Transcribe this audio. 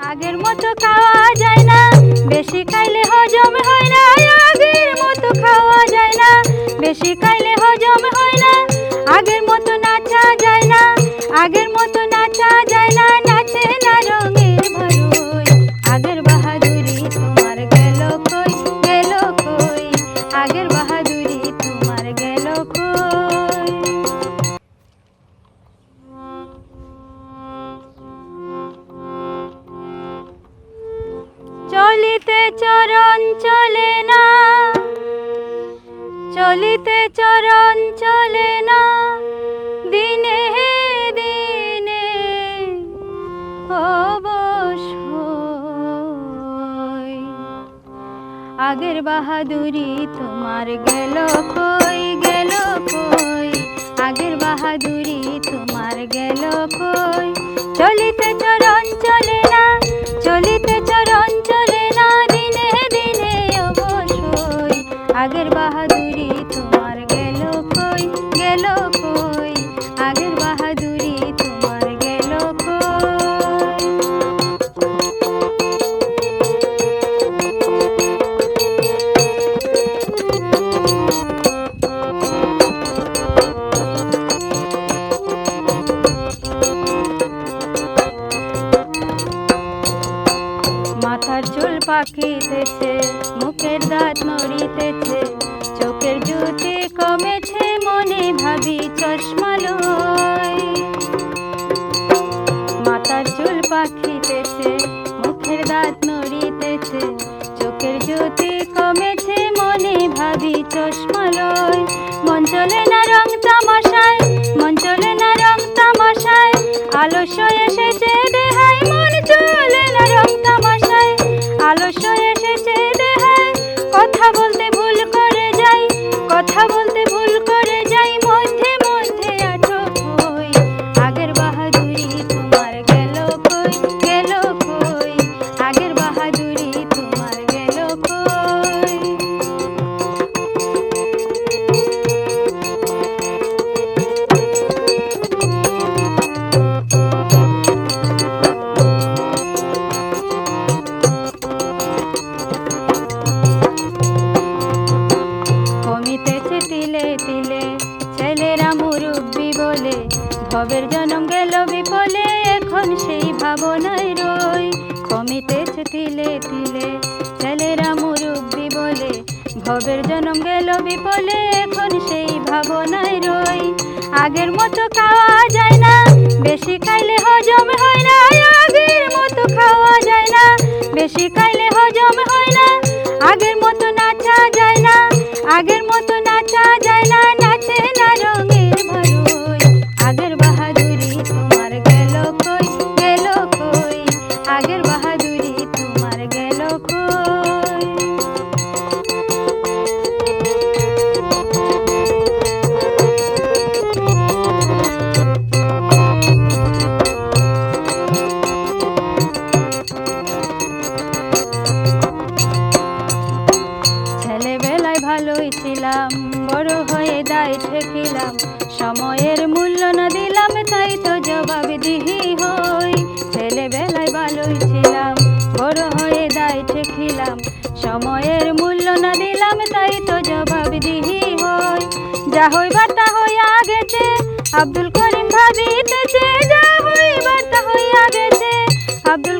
আগের মতো খাওয়া যায় না, বেশি খাইলে হজম হয় না। আগের মতো খাওয়া যায় না, বেশি খাইলে হজম হয় না। আগের মতো নাচা যায় না, আগের মতো নাচা যায় না। নাচে না রঙের ভারুই, আগের বাহাদুরি তোমার গেল কই, গেল কই। আগের বাহাদুরি তোমার গেল কই। চলিতে চরণ চলে না, চলিতে চরণ চলে না। দিনে দিনে অবসর, আগের বাহাদুরি তোমার গেল কই, গেল কই। আগের বাহাদুরি তোমার গেল কই। চলিতে চরণ চলে না, চলিতে চরণ চলে না। দিনে দিনে অবসর, আগের বাহাদুরি তোমার গেল কই, গেল কই। আগের বাহাদুরি তোমার গেল কই। মাথার চুল পাকিতেছে, মুখের দাঁত নড়িতেছে, চোখের জ্যোতি কমেছে, মনে ভাবি চশমা লই। মাথার চুল পাকিতেছে, মুখের দাঁত নড়িতেছে, চোখের জ্যোতি কমেছে, মনে ভাবি চশমা লই। মন চলে না রং তামাশায়, মন চলে না রং তামাশায়। আলস্য এসেছে দেহায়, মন চলে না রং তামাশায়। আলস্য এসেছে দেহায়, কথা বলতে ভুল করে যাই, কথা বলতে ভুল করে যাই। মধ্যে মধ্যে আটক হই, আগের বাহাদুরি তোমার গেল কই, গেল কই। আগের বাহাদুরি তোমার গেল কই। কমিতেছে তিলে তিলে ছেলেরা মুরব্বি বলে, ভবের জনম গেল বিফলে, এখন সেই ভাবনায় রই। কমিতেছে তিলে তিলে ছেলেরা মুরব্বি বলে, ভবের জনম গেল বিফলে, এখন সেই ভাবনায় রই। আগের মতো খাওয়া যায় না, বেশি খাইলে হজম হয় না। আগের মতো খাওয়া যায় না, বেশি খাইলে হজম হয় না। আগের মতো নাচা যায় না, আগের মতো নাচা যায় না। নাচে না রঙের ভারুই, আগের বাহাদুরি তোমার গেল কই, গেল কই। আগের বাহাদুরি তোমার গেল কই। ছেলেবেলায় ভালোই ছিলাম, বড় হয়ে দায় ঠেকিলাম। সময়ের মূল্য না দিলাম, তাই তো জবাবদিহি হই। ছেলেবেলায় ভালোই ছিলাম, বড় হয়ে দায় ঠেকিলাম। সময়ের মূল্য না দিলাম, তাই তো জবাবদিহি হই। যা হইবার তা হইয়া গেছে, আব্দুল করিম ভাবিতেছে। যা হইবার তা হইয়া গেছে, আব্দুল